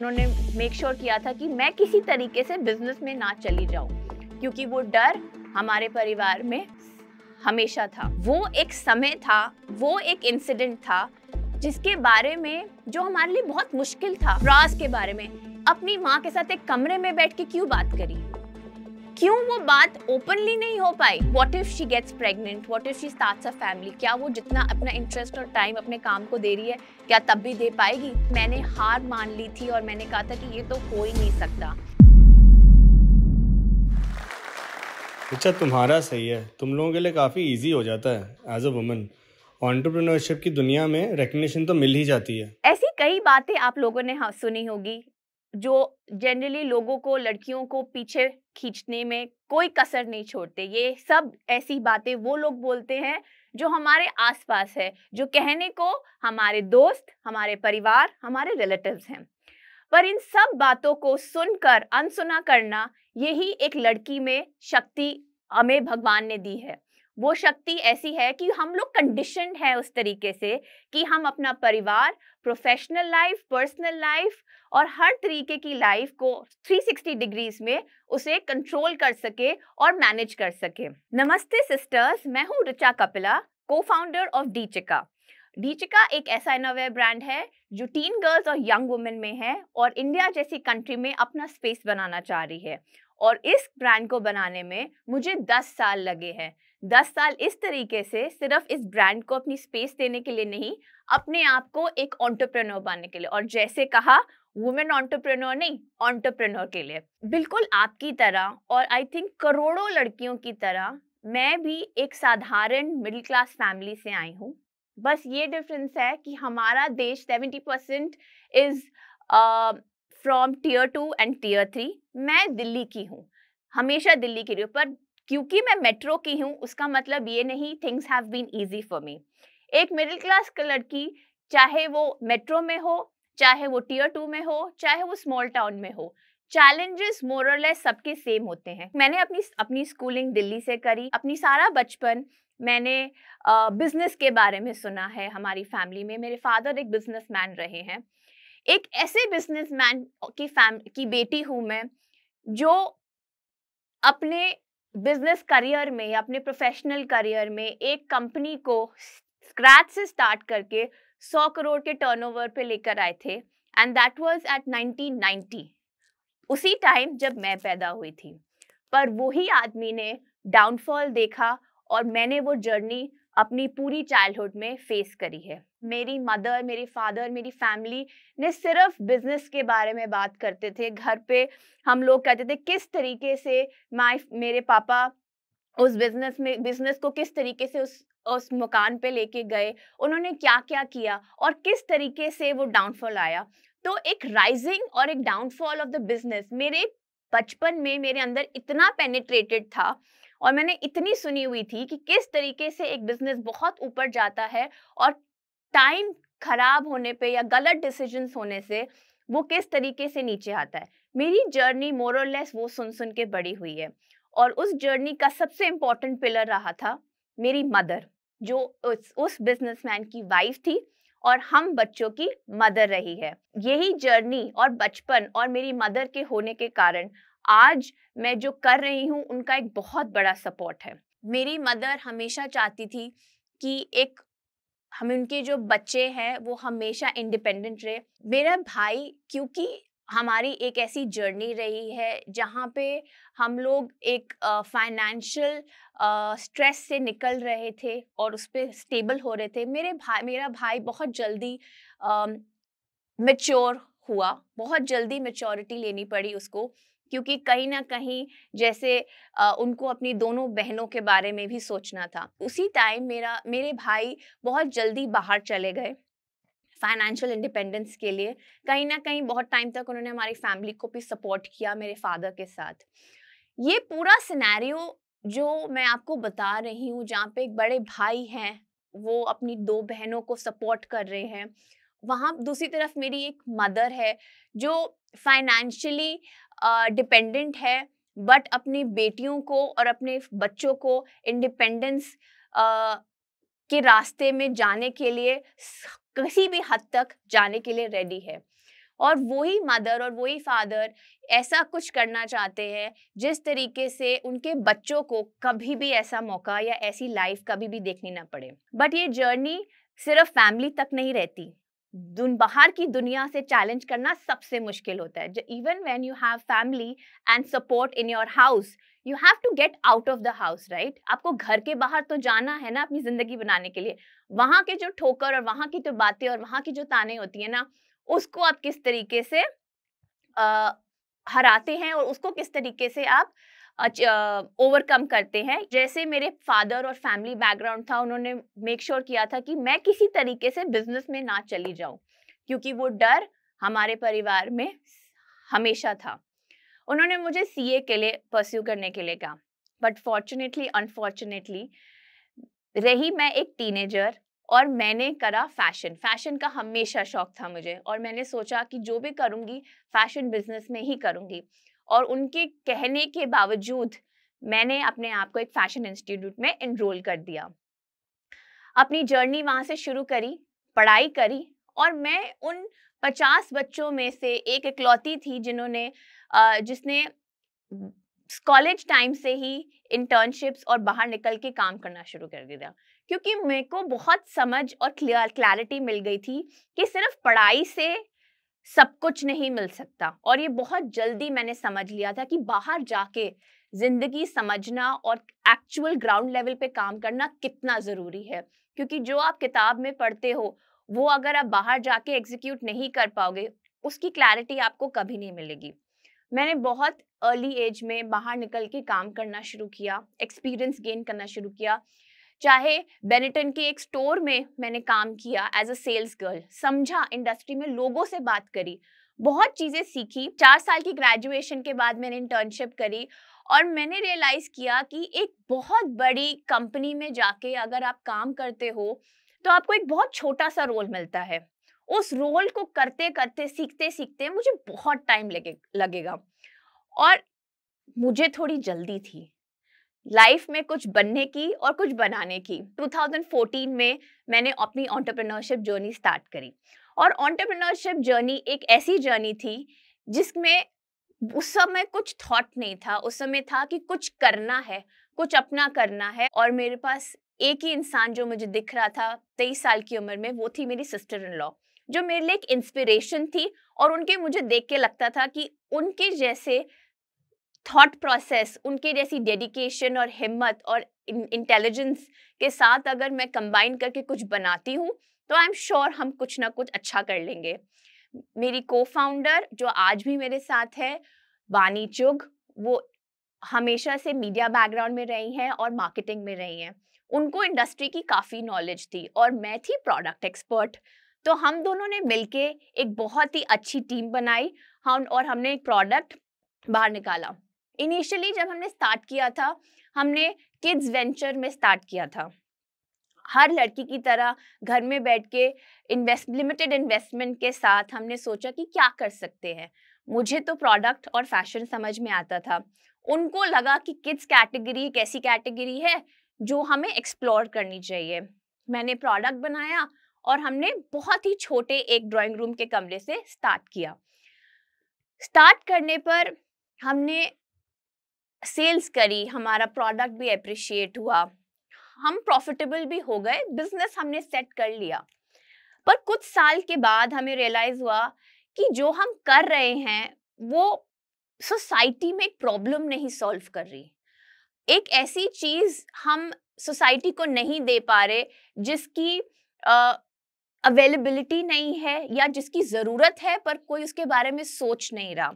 उन्होंने make sure किया था कि मैं किसी तरीके से बिजनेस में ना चली जाऊं, क्योंकि वो डर हमारे परिवार में हमेशा था। वो एक समय था, वो एक इंसिडेंट था जिसके बारे में जो हमारे लिए बहुत मुश्किल था। राज के बारे में अपनी माँ के साथ एक कमरे में बैठ के क्यों बात करी, क्यों वो बात ओपनली नहीं हो पाई। What if she gets pregnant, what if she starts a family, क्या वो जितना अपना इंटरेस्ट और टाइम अपने काम को दे रही है क्या तब भी दे पाएगी। मैंने हार मान ली थी और मैंने कहा था कि ये तो हो ही नहीं सकता। अच्छा, तुम्हारा सही है, तुम लोगों के लिए काफ़ी इजी हो जाता है एज अ वुमन। एंटरप्रेन्योरशिप की दुनिया में रिकग्निशन तो मिल ही जाती है। ऐसी कई बातें आप लोगों ने सुनी होगी जो जनरली लोगों को, लड़कियों को पीछे खींचने में कोई कसर नहीं छोड़ते। ये सब ऐसी बातें वो लोग बोलते हैं जो हमारे आसपास है, जो कहने को हमारे दोस्त, हमारे परिवार, हमारे रिलेटिव्स हैं। पर इन सब बातों को सुनकर अनसुना करना, यही एक लड़की में शक्ति हमें भगवान ने दी है। वो शक्ति ऐसी है कि हम लोग कंडीशनड है उस तरीके से कि हम अपना परिवार, प्रोफेशनल लाइफ, पर्सनल लाइफ और हर तरीके की लाइफ को 360 डिग्रीज में उसे कंट्रोल कर सके और मैनेज कर सके। नमस्ते सिस्टर्स, मैं हूँ ऋचा कपिला, को फाउंडर ऑफ डीचिका। डीचिका एक ऐसा इनोवेयर ब्रांड है जो टीन गर्ल्स और यंग वुमेन में है और इंडिया जैसी कंट्री में अपना स्पेस बनाना चाह रही है। और इस ब्रांड को बनाने में मुझे 10 साल लगे हैं। 10 साल इस तरीके से सिर्फ इस ब्रांड को अपनी स्पेस देने के लिए नहीं, अपने आप को एक एंटरप्रेन्योर बनने के लिए। और जैसे कहा, वुमेन एंटरप्रेन्योर नहीं, एंटरप्रेन्योर के लिए। बिल्कुल आपकी तरह और आई थिंक करोड़ों लड़कियों की तरह मैं भी एक साधारण मिडिल क्लास फैमिली से आई हूँ। बस ये डिफरेंस है कि हमारा देश 70% is from tier 2 and tier 3। मैं दिल्ली की हूँ, हमेशा दिल्ली की रही हूँ, पर क्योंकि मैं मेट्रो की हूँ उसका मतलब ये नहीं things have been easy for me. एक मिडिल क्लास लड़की, चाहे वो मेट्रो में हो, चाहे वो टीयर 2 में हो, चाहे वो स्मॉल टाउन में हो, चैलेंजेस मोर और लेस सबके सेम होते हैं। मैंने अपनी अपनी स्कूलिंग दिल्ली से करी। अपनी सारा बचपन मैंने बिजनेस के बारे में सुना है। हमारी फैमिली में मेरे फादर एक बिजनेसमैन रहे हैं। एक ऐसे बिजनेसमैन की बेटी हूं मैं जो अपने बिजनेस करियर में या अपने प्रोफेशनल करियर में एक कंपनी को स्क्रैच से स्टार्ट करके 100 करोड़ के टर्नओवर पे लेकर आए थे, एंड दैट वाज एट 1990, उसी टाइम जब मैं पैदा हुई थी। पर वही आदमी ने डाउनफॉल देखा और मैंने वो जर्नी अपनी पूरी चाइल्डहुड में फेस करी है। मेरी मदर, मेरे फादर, मेरी फैमिली ने सिर्फ बिजनेस के बारे में बात करते थे। घर पे हम लोग कहते थे किस तरीके से मेरे पापा उस बिजनेस को किस तरीके से उस मुकाम पे लेके गए, उन्होंने क्या क्या किया और किस तरीके से वो डाउनफॉल आया। तो एक राइजिंग और एक डाउनफॉल ऑफ द बिजनेस मेरे बचपन में मेरे अंदर इतना पेनिट्रेटेड था और मैंने इतनी सुनी हुई थी कि किस तरीके से एक बिजनेस बहुत ऊपर जाता है और टाइम खराब होने पे या गलत डिसीजंस होने से वो किस तरीके से नीचे आता है। मेरी जर्नी मोर और लेस वो सुन सुन के बड़ी हुई है और उस जर्नी का सबसे इम्पोर्टेंट पिलर रहा था मेरी मदर, जो उस बिजनेसमैन की वाइफ थी और हम बच्चों की मदर रही है। यही जर्नी और बचपन और मेरी मदर के होने के कारण आज मैं जो कर रही हूँ उनका एक बहुत बड़ा सपोर्ट है। मेरी मदर हमेशा चाहती थी कि एक हम उनके जो बच्चे हैं वो हमेशा इंडिपेंडेंट रहे। मेरा भाई, क्योंकि हमारी एक ऐसी जर्नी रही है जहाँ पे हम लोग एक फाइनेंशियल स्ट्रेस से निकल रहे थे और उस पर स्टेबल हो रहे थे। मेरा भाई बहुत जल्दी मैच्योर हुआ, बहुत जल्दी मैच्योरिटी लेनी पड़ी उसको, क्योंकि कहीं ना कहीं जैसे उनको अपनी दोनों बहनों के बारे में भी सोचना था। उसी टाइम मेरे भाई बहुत जल्दी बाहर चले गए फाइनेंशियल इंडिपेंडेंस के लिए। कहीं ना कहीं बहुत टाइम तक उन्होंने हमारी फैमिली को भी सपोर्ट किया मेरे फादर के साथ। ये पूरा सिनेरियो जो मैं आपको बता रही हूँ, जहाँ पे एक बड़े भाई हैं, वो अपनी दो बहनों को सपोर्ट कर रहे हैं, वहाँ दूसरी तरफ मेरी एक मदर है जो फाइनेंशियली डिपेंडेंट है, बट अपनी बेटियों को और अपने बच्चों को इंडिपेंडेंस के रास्ते में जाने के लिए किसी भी हद तक जाने के लिए रेडी है। और वही मदर और वही फादर ऐसा कुछ करना चाहते हैं जिस तरीके से उनके बच्चों को कभी भी ऐसा मौका या ऐसी लाइफ कभी भी देखनी ना पड़े। बट ये जर्नी सिर्फ फैमिली तक नहीं रहती, बाहर की दुनिया से चैलेंज करना सबसे मुश्किल होता है। Even when you have family and support in your house, you have to get out of the house, right? आपको घर के बाहर तो जाना है ना अपनी जिंदगी बनाने के लिए। वहां के जो ठोकर और वहां की जो बातें और वहां की जो ताने होती है ना, उसको आप किस तरीके से हराते हैं और उसको किस तरीके से आप ओवरकम करते हैं। जैसे मेरे फादर और फैमिली बैकग्राउंड था, उन्होंने मेक श्योर किया था कि मैं किसी तरीके से बिजनेस में ना चली जाऊं, क्योंकि वो डर हमारे परिवार में हमेशा था। उन्होंने मुझे सीए के लिए परस्यू करने के लिए कहा, बट फॉर्चुनेटली अनफॉर्चुनेटली रही मैं एक टीनेजर और मैंने करा फैशन का हमेशा शौक था मुझे, और मैंने सोचा कि जो भी करूंगी फैशन बिजनेस में ही करूंगी। और उनके कहने के बावजूद मैंने अपने आप को एक फैशन इंस्टीट्यूट में एनरोल कर दिया। अपनी जर्नी वहां से शुरू करी, पढ़ाई करी, और मैं उन 50 बच्चों में से एक इकलौती थी जिसने कॉलेज टाइम से ही इंटर्नशिप्स और बाहर निकल के काम करना शुरू कर दिया, क्योंकि मेरे को बहुत समझ और क्लैरिटी मिल गई थी कि सिर्फ पढ़ाई से सब कुछ नहीं मिल सकता। और ये बहुत जल्दी मैंने समझ लिया था कि बाहर जाके जिंदगी समझना और एक्चुअल ग्राउंड लेवल पे काम करना कितना जरूरी है, क्योंकि जो आप किताब में पढ़ते हो वो अगर आप बाहर जाके एग्जीक्यूट नहीं कर पाओगे, उसकी क्लैरिटी आपको कभी नहीं मिलेगी। मैंने बहुत अर्ली एज में बाहर निकल के काम करना शुरू किया, एक्सपीरियंस गेन करना शुरू किया। चाहे बेनेटन के एक स्टोर में मैंने काम किया एज अ सेल्स गर्ल, समझा इंडस्ट्री में, लोगों से बात करी, बहुत चीजें सीखी। 4 साल की ग्रेजुएशन के बाद मैंने इंटर्नशिप करी और मैंने रियलाइज किया कि एक बहुत बड़ी कंपनी में जाके अगर आप काम करते हो तो आपको एक बहुत छोटा सा रोल मिलता है। उस रोल को करते करते सीखते सीखते मुझे बहुत टाइम लगेगा, और मुझे थोड़ी जल्दी थी लाइफ में कुछ बनने की और कुछ बनाने की। 2014 में मैंने अपनी एंटरप्रेन्योरशिप जर्नी स्टार्ट करी, और एंटरप्रेन्योरशिप जर्नी एक ऐसी जर्नी थी जिसमें उस समय कुछ थॉट नहीं था। उस समय था कि कुछ करना है, कुछ अपना करना है, और मेरे पास एक ही इंसान जो मुझे दिख रहा था 23 साल की उम्र में, वो थी मेरी सिस्टर इन लॉ, जो मेरे लिए एक इंस्पिरेशन थी। और उनके मुझे देख के लगता था कि उनके जैसे थॉट प्रोसेस, उनके जैसी डेडिकेशन और हिम्मत और इंटेलिजेंस के साथ अगर मैं कंबाइन करके कुछ बनाती हूँ तो आई एम श्योर हम कुछ ना कुछ अच्छा कर लेंगे। मेरी को फाउंडर जो आज भी मेरे साथ है, वानी चुग, वो हमेशा से मीडिया बैकग्राउंड में रही हैं और मार्केटिंग में रही हैं। उनको इंडस्ट्री की काफ़ी नॉलेज थी और मैं थी प्रोडक्ट एक्सपर्ट। तो हम दोनों ने मिलके एक बहुत ही अच्छी टीम बनाई, और हमने एक प्रोडक्ट बाहर निकाला। इनिशियली जब हमने स्टार्ट किया था, हमने किड्स वेंचर में स्टार्ट किया था। हर लड़की की तरह घर में बैठ के लिमिटेड इन्वेस्टमेंट के साथ हमने सोचा कि क्या कर सकते हैं। मुझे तो प्रोडक्ट और फैशन समझ में आता था, उनको लगा कि किड्स कैटेगरी एक ऐसी कैटेगरी है जो हमें एक्सप्लोर करनी चाहिए। मैंने प्रोडक्ट बनाया और हमने बहुत ही छोटे एक ड्राइंग रूम के कमरे से स्टार्ट किया। स्टार्ट करने पर हमने सेल्स करी, हमारा प्रोडक्ट भी अप्रिशिएट हुआ, हम प्रॉफिटेबल भी हो गए, बिजनेस हमने सेट कर लिया। पर कुछ साल के बाद हमें रियलाइज हुआ कि जो हम कर रहे हैं वो सोसाइटी में एक प्रॉब्लम नहीं सॉल्व कर रही। एक ऐसी चीज हम सोसाइटी को नहीं दे पा रहे जिसकी अवेलेबिलिटी नहीं है या जिसकी जरूरत है पर कोई उसके बारे में सोच नहीं रहा।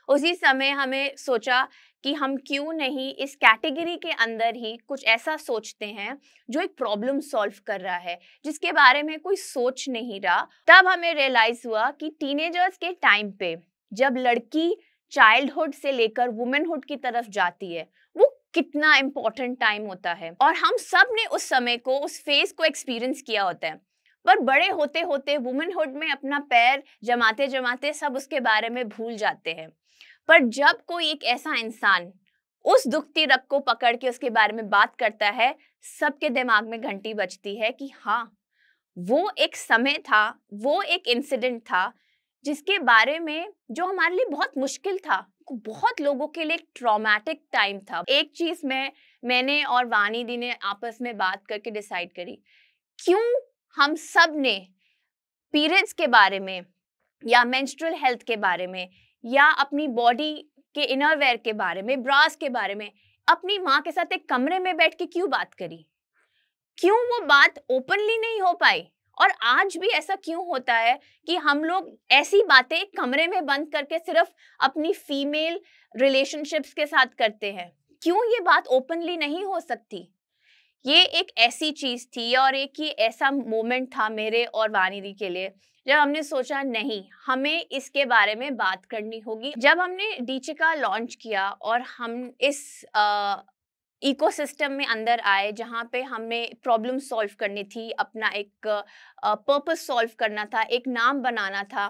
उसी समय हमें सोचा कि हम क्यों नहीं इस कैटेगरी के अंदर ही कुछ ऐसा सोचते हैं जो एक प्रॉब्लम सॉल्व कर रहा है, जिसके बारे में कोई सोच नहीं रहा। तब हमें रियलाइज हुआ कि टीनेजर्स के टाइम पे जब लड़की चाइल्डहुड से लेकर वुमेनहुड की तरफ जाती है, वो कितना इम्पोर्टेंट टाइम होता है, और हम सब ने उस समय को, उस फेज को एक्सपीरियंस किया होता है। पर बड़े होते होते वुमेनहुड में अपना पैर जमाते जमाते सब उसके बारे में भूल जाते हैं। पर जब कोई एक ऐसा इंसान उस दुखती रग को पकड़ के उसके बारे में बात करता है, सबके दिमाग में घंटी बजती है कि हाँ, वो एक समय था, वो एक इंसिडेंट था जिसके बारे में जो हमारे लिए बहुत मुश्किल था, बहुत लोगों के लिए ट्रॉमेटिक टाइम था। एक चीज मैंने और वानी दी ने आपस में बात करके डिसाइड करी, क्यों हम सब ने पीरियड्स के बारे में या मेंस्ट्रुअल हेल्थ के बारे में या अपनी बॉडी के इनर वेयर के बारे में, ब्रास के बारे में अपनी माँ के साथ एक कमरे में बैठ के क्यों बात करी? क्यों वो बात ओपनली नहीं हो पाई? और आज भी ऐसा क्यों होता है कि हम लोग ऐसी बातें एक कमरे में बंद करके सिर्फ अपनी फीमेल रिलेशनशिप्स के साथ करते हैं? क्यों ये बात ओपनली नहीं हो सकती? ये एक ऐसी चीज थी और एक ये ऐसा मोमेंट था मेरे और वानिदी के लिए जब हमने सोचा नहीं, हमें इसके बारे में बात करनी होगी। जब हमने डीचिका लॉन्च किया और हम इस इकोसिस्टम में अंदर आए जहाँ पे हमें प्रॉब्लम सॉल्व करनी थी, अपना एक पर्पस सॉल्व करना था, एक नाम बनाना था,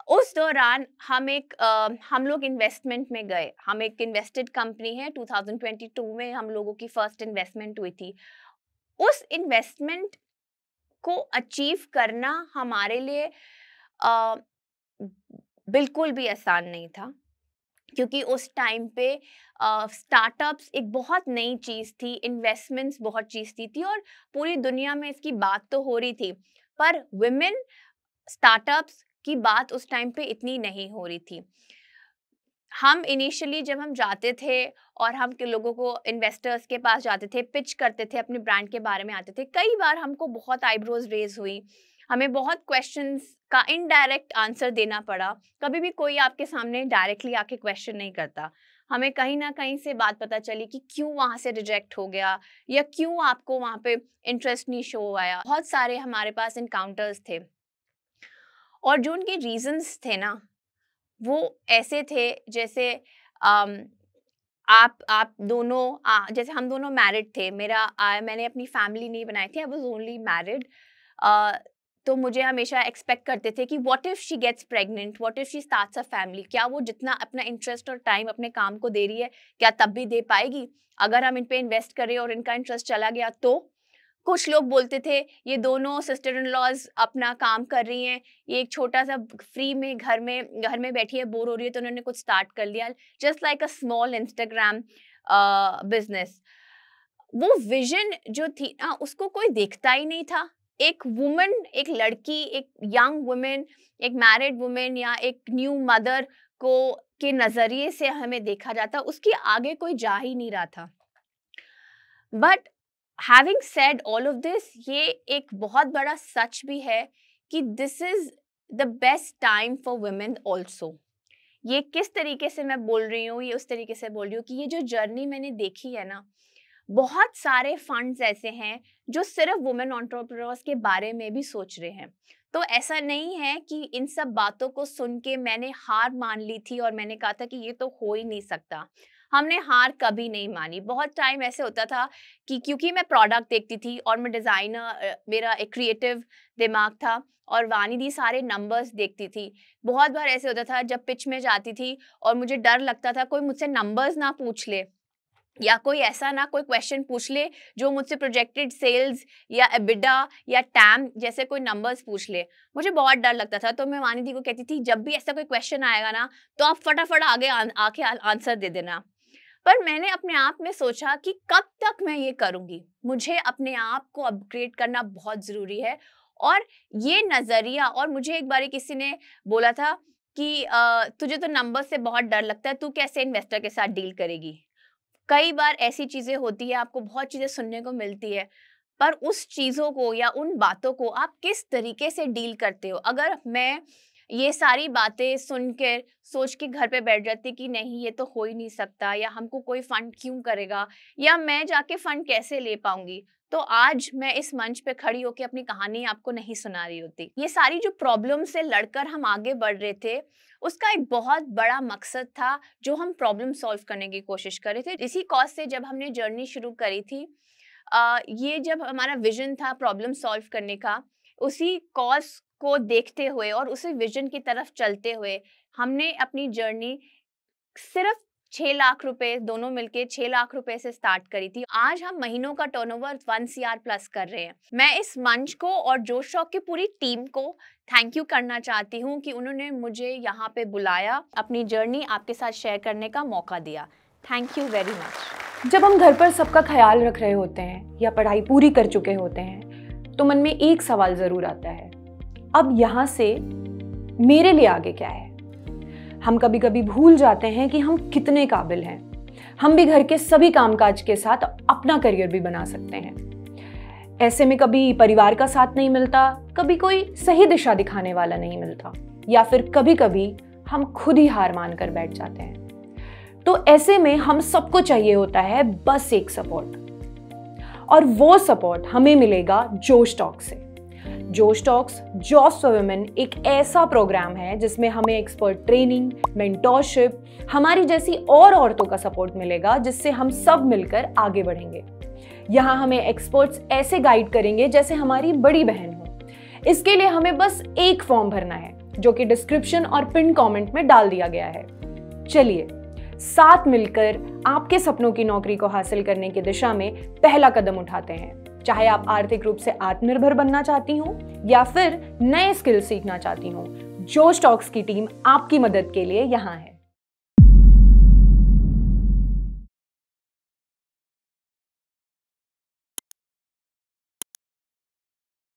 उस दौरान हम लोग इन्वेस्टमेंट में गए। हम एक इन्वेस्टेड कंपनी है, 2022 में हम लोगों की फर्स्ट इन्वेस्टमेंट हुई थी। उस इन्वेस्टमेंट को अचीव करना हमारे लिए बिल्कुल भी आसान नहीं था, क्योंकि उस टाइम पे स्टार्टअप्स एक बहुत नई चीज़ थी, इन्वेस्टमेंट्स बहुत चीज़ थी और पूरी दुनिया में इसकी बात तो हो रही थी, पर वुमेन स्टार्टअप्स की बात उस टाइम पे इतनी नहीं हो रही थी। हम इनिशियली जब हम जाते थे और हम के लोगों को इन्वेस्टर्स के पास जाते थे, पिच करते थे, अपने ब्रांड के बारे में आते थे, कई बार हमको बहुत आईब्रोज रेज हुई, हमें बहुत क्वेश्चंस का इनडायरेक्ट आंसर देना पड़ा। कभी भी कोई आपके सामने डायरेक्टली आके क्वेश्चन नहीं करता। हमें कहीं ना कहीं से बात पता चली कि क्यों वहाँ से रिजेक्ट हो गया या क्यों आपको वहाँ पे इंटरेस्ट नहीं शो आया। बहुत सारे हमारे पास इनकाउंटर्स थे और जो उनके रीजंस थे ना, वो ऐसे थे जैसे आप दोनों जैसे हम दोनों मैरिड थे। मैंने अपनी फैमिली नहीं बनाई थी, आई वाज ओनली मैरिड। तो मुझे हमेशा एक्सपेक्ट करते थे कि what if she gets pregnant, what if she starts a family, क्या वो जितना अपना इंटरेस्ट और टाइम अपने काम को दे रही है क्या तब भी दे पाएगी? अगर हम इन पे इन्वेस्ट करें और इनका इंटरेस्ट चला गया तो? कुछ लोग बोलते थे ये दोनों सिस्टर इन लॉज अपना काम कर रही हैं, ये एक छोटा सा फ्री में घर में बैठी है, बोर हो रही है, तो उन्होंने कुछ स्टार्ट कर लिया, just like a small Instagram business. वो विजन जो थी ना, उसको कोई देखता ही नहीं था। एक वुमन, एक लड़की, एक यंग वुमेन, एक मैरिड वुमेन या एक न्यू मदर को के नजरिए से हमें देखा जाता, उसके आगे कोई जा ही नहीं रहा था। But having said all of this, ये एक बहुत बड़ा सच भी है कि this is the best time for women also. ये किस तरीके से मैं बोल रही हूँ, ये उस तरीके से बोल रही हूँ कि ये जो जर्नी मैंने देखी है ना, बहुत सारे फंड्स ऐसे हैं जो सिर्फ वुमेन एंटरप्रेन्योर्स के बारे में भी सोच रहे हैं। तो ऐसा नहीं है कि इन सब बातों को सुन के मैंने हार मान ली थी और मैंने कहा था कि ये तो हो ही नहीं सकता। हमने हार कभी नहीं मानी। बहुत टाइम ऐसे होता था कि क्योंकि मैं प्रोडक्ट देखती थी और मैं डिज़ाइनर, मेरा एक क्रिएटिव दिमाग था और वानिदी सारे नंबर्स देखती थी। बहुत बार ऐसे होता था जब पिच में जाती थी और मुझे डर लगता था कोई मुझसे नंबर्स ना पूछ ले या कोई ऐसा ना कोई क्वेश्चन पूछ ले जो मुझसे प्रोजेक्टेड सेल्स या एबिडा या टैम जैसे कोई नंबर्स पूछ ले। मुझे बहुत डर लगता था, तो मैं वानिदी को कहती थी जब भी ऐसा कोई क्वेश्चन आएगा ना तो आप फटाफट आगे आके आंसर दे देना। पर मैंने अपने आप में सोचा कि कब तक मैं ये करूँगी, मुझे अपने आप को अपग्रेड करना बहुत ज़रूरी है। और ये नज़रिया, और मुझे एक बारी किसी ने बोला था कि तुझे तो नंबर से बहुत डर लगता है, तू कैसे इन्वेस्टर के साथ डील करेगी? कई बार ऐसी चीज़ें होती है, आपको बहुत चीज़ें सुनने को मिलती है, पर उस चीज़ों को या उन बातों को आप किस तरीके से डील करते हो? अगर मैं ये सारी बातें सुन के सोच के घर पे बैठ जाती कि नहीं ये तो हो ही नहीं सकता, या हमको कोई फंड क्यों करेगा, या मैं जाके फंड कैसे ले पाऊंगी, तो आज मैं इस मंच पे खड़ी होकर अपनी कहानी आपको नहीं सुना रही होती। ये सारी जो प्रॉब्लम से लड़कर हम आगे बढ़ रहे थे, उसका एक बहुत बड़ा मकसद था जो हम प्रॉब्लम सॉल्व करने की कोशिश कर रहे थे। इसी कॉज से जब हमने जर्नी शुरू करी थी, ये जब हमारा विजन था प्रॉब्लम सॉल्व करने का, उसी कॉज को देखते हुए और उसी विजन की तरफ चलते हुए हमने अपनी जर्नी सिर्फ 6 लाख रुपए, दोनों मिलके 6 लाख रुपए से स्टार्ट करी थी। आज हम महीनों का टर्नओवर 1 CR प्लस कर रहे हैं। मैं इस मंच को और जोश टॉक की पूरी टीम को थैंक यू करना चाहती हूँ कि उन्होंने मुझे यहाँ पे बुलाया, अपनी जर्नी आपके साथ शेयर करने का मौका दिया। Thank you very much. जब हम घर पर सबका ख्याल रख रहे होते हैं या पढ़ाई पूरी कर चुके होते हैं तो मन में एक सवाल जरूर आता है, अब यहाँ से मेरे लिए आगे क्या है। हम कभी कभी भूल जाते हैं कि हम कितने काबिल हैं। हम भी घर के सभी कामकाज के साथ अपना करियर भी बना सकते हैं। ऐसे में कभी परिवार का साथ नहीं मिलता, कभी कोई सही दिशा दिखाने वाला नहीं मिलता, या फिर कभी कभी हम खुद ही हार मान कर बैठ जाते हैं। तो ऐसे में हम सबको चाहिए होता है बस एक सपोर्ट, और वो सपोर्ट हमें मिलेगा जोश टॉक से। जोश टॉक्स जॉब्स फॉर वुमेन एक ऐसा प्रोग्राम है जिसमें हमें एक्सपर्ट ट्रेनिंग, मेंटोरशिप, हमारी जैसी और औरतों का सपोर्ट मिलेगा, जिससे हम सब मिलकर आगे बढ़ेंगे। यहाँ हमें एक्सपर्ट्स ऐसे गाइड करेंगे जैसे हमारी बड़ी बहन हो। इसके लिए हमें बस एक फॉर्म भरना है, जो कि डिस्क्रिप्शन और पिन कमेंट में डाल दिया गया है। चलिए साथ मिलकर आपके सपनों की नौकरी को हासिल करने की दिशा में पहला कदम उठाते हैं। चाहे आप आर्थिक रूप से आत्मनिर्भर बनना चाहती हो या फिर नए स्किल सीखना चाहती हो, जोश टॉक्स की टीम आपकी मदद के लिए यहाँ है।